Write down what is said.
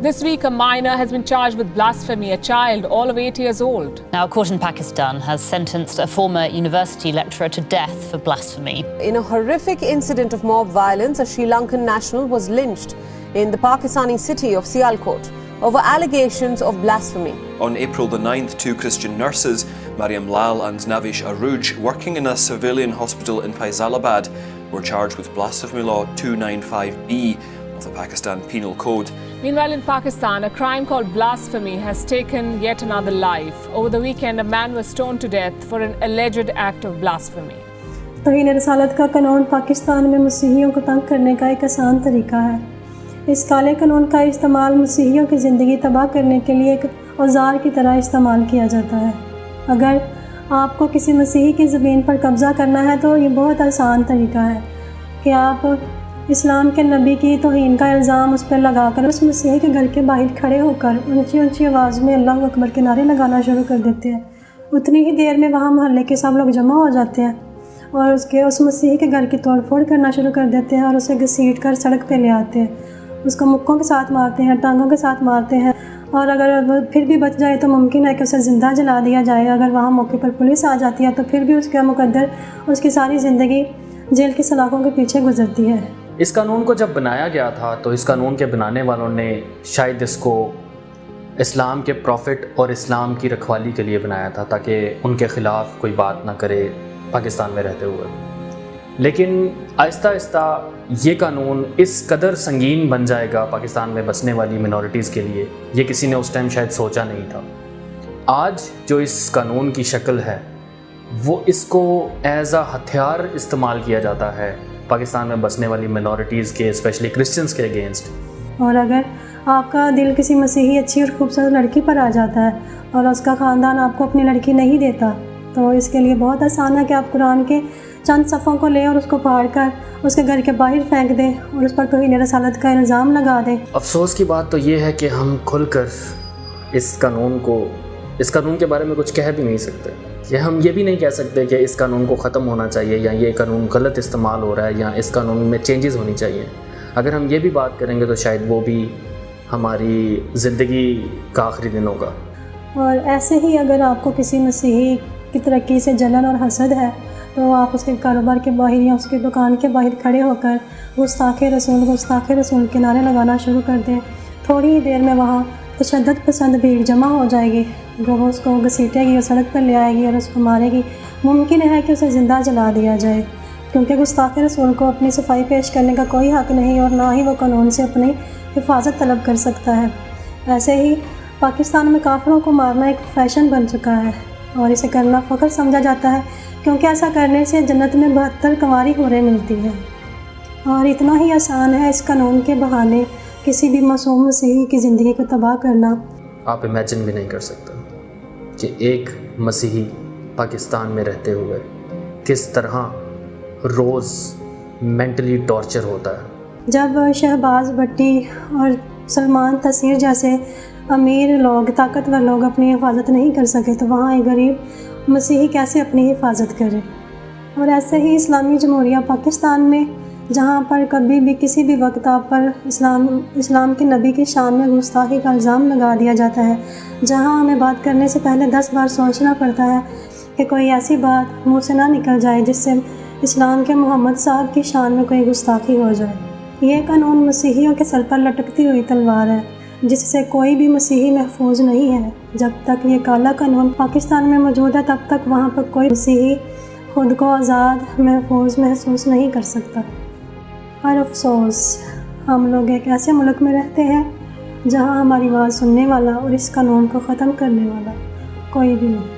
This week, a minor has been charged with blasphemy, a child all of 8 years old. Now, a court in Pakistan has sentenced a former university lecturer to death for blasphemy. In a horrific incident of mob violence, a Sri Lankan national was lynched in the Pakistani city of Sialkot over allegations of blasphemy. On April the 9th, two Christian nurses, Mariam Lal and Navish Aruj, working in a civilian hospital in Faisalabad, were charged with Blasphemy Law 295B of the Pakistan Penal Code. Meanwhile, in Pakistan, a crime called blasphemy has taken yet another life. Over the weekend, a man was stoned to death for an alleged act of blasphemy. तौहीन रसालत का कानून पाकिस्तान में मसीहियों को तंग करने का एक आसान तरीका है। इस काले कानून का इस्तेमाल मसीहियों की ज़िंदगी तबाह करने के लिए एक औजार की तरह इस्तेमाल किया जाता है। अगर आपको किसी मसीही की ज़मीन पर कब्ज़ा करना है तो ये बहुत आसान तरीका है कि आप इस्लाम के नबी की तौहीन का इल्ज़ाम उस पर लगाकर उस मसीही के घर के बाहर खड़े होकर ऊंची ऊंची आवाज़ में अल्लाह अकबर के नारे लगाना शुरू कर देते हैं। उतनी ही देर में वहाँ मोहल्ले के सब लोग जमा हो जाते हैं और उस मसीही के घर की तोड़ फोड़ करना शुरू कर देते हैं और उसे घसीट कर सड़क पे ले आते हैं। उसको मुक्कों के साथ मारते हैं, टांगों के साथ मारते हैं और अगर वो फिर भी बच जाए तो मुमकिन है कि उसे ज़िंदा जला दिया जाए। अगर वहाँ मौके पर पुलिस आ जाती है तो फिर भी उसका मुकद्दर उसकी सारी ज़िंदगी जेल की सलाखों के पीछे गुजरती है। इस कानून को जब बनाया गया था तो इस कानून के बनाने वालों ने शायद इसको इस्लाम के प्रॉफिट और इस्लाम की रखवाली के लिए बनाया था ताकि उनके ख़िलाफ़ कोई बात ना करे पाकिस्तान में रहते हुए। लेकिन आहिस्ता आहिस्ता ये कानून इस कदर संगीन बन जाएगा पाकिस्तान में बसने वाली मिनॉरिटीज़ के लिए, ये किसी ने उस टाइम शायद सोचा नहीं था। आज जो इस कानून की शक्ल है वो इसको एज़ अ हथियार इस्तेमाल किया जाता है पाकिस्तान में बसने वाली मिनॉरिटीज़ के, स्पेशली क्रिश्चियंस के अगेंस्ट। और अगर आपका दिल किसी मसीही अच्छी और खूबसूरत लड़की पर आ जाता है और उसका ख़ानदान आपको अपनी लड़की नहीं देता तो इसके लिए बहुत आसान है कि आप कुरान के चंद सफ़ों को लें और उसको फाड़ कर उसके घर के बाहर फेंक दें और उस पर तौहीन रसालत का इल्ज़ाम लगा दें। अफसोस की बात तो ये है कि हम खुलकर इस कानून के बारे में कुछ कह भी नहीं सकते, या हम ये भी नहीं कह सकते कि इस कानून को ख़त्म होना चाहिए या ये कानून गलत इस्तेमाल हो रहा है या इस कानून में चेंजेस होनी चाहिए। अगर हम ये भी बात करेंगे तो शायद वो भी हमारी ज़िंदगी का आखिरी दिन होगा। और ऐसे ही अगर आपको किसी मसीही की तरक्की से जलन और हसद है तो आप उसके कारोबार के बाहर या उसकी दुकान के बाहर खड़े होकर गुस्ताखे रसूल के नारे लगाना शुरू कर दें। थोड़ी ही देर में वहाँ तशद्दुद पसंद भीड़ जमा हो जाएगी जो वो उसको घसीटेगी और सड़क पर ले आएगी और उसको मारेगी। मुमकिन है कि उसे ज़िंदा जला दिया जाए क्योंकि गुस्ताखे रसूल को अपनी सफाई पेश करने का कोई हक़ नहीं और ना ही वो कानून से अपनी हिफाजत तलब कर सकता है। ऐसे ही पाकिस्तान में काफिरों को मारना एक फ़ैशन बन चुका है और इसे करना फ़ख्र समझा जाता है क्योंकि ऐसा करने से जन्नत में 72 कंवारी हूरें मिलती हैं। और इतना ही आसान है इस कानून के बहाने किसी भी मासूम मसीही की ज़िंदगी को तबाह करना। आप इमेजिन भी नहीं कर सकते कि एक मसीही पाकिस्तान में रहते हुए किस तरह रोज़ मेंटली टॉर्चर होता है। जब शहबाज भट्टी और सलमान तसीर जैसे अमीर लोग, ताकतवर लोग अपनी हिफाजत नहीं कर सके तो वहाँ एक गरीब मसीही कैसे अपनी हिफाजत करे। और ऐसे ही इस्लामी जमहूरिया पाकिस्तान में जहाँ पर कभी भी किसी भी वक्त आप पर इस्लाम के नबी की शान में गुस्ताखी का इल्ज़ाम लगा दिया जाता है, जहाँ हमें बात करने से पहले 10 बार सोचना पड़ता है कि कोई ऐसी बात मुँह से ना निकल जाए जिससे इस्लाम के मोहम्मद साहब की शान में कोई गुस्ताखी हो जाए। ये कानून मसीहियों के सर पर लटकती हुई तलवार है जिससे कोई भी मसीही महफूज नहीं है। जब तक ये काला कानून पाकिस्तान में मौजूद है तब तक वहाँ पर कोई मसीही खुद को आज़ाद महफूज महसूस नहीं कर सकता। और अफसोस हम लोग एक ऐसे मुल्क में रहते हैं जहाँ हमारी आवाज़ सुनने वाला और इस कानून को ख़त्म करने वाला कोई भी नहीं।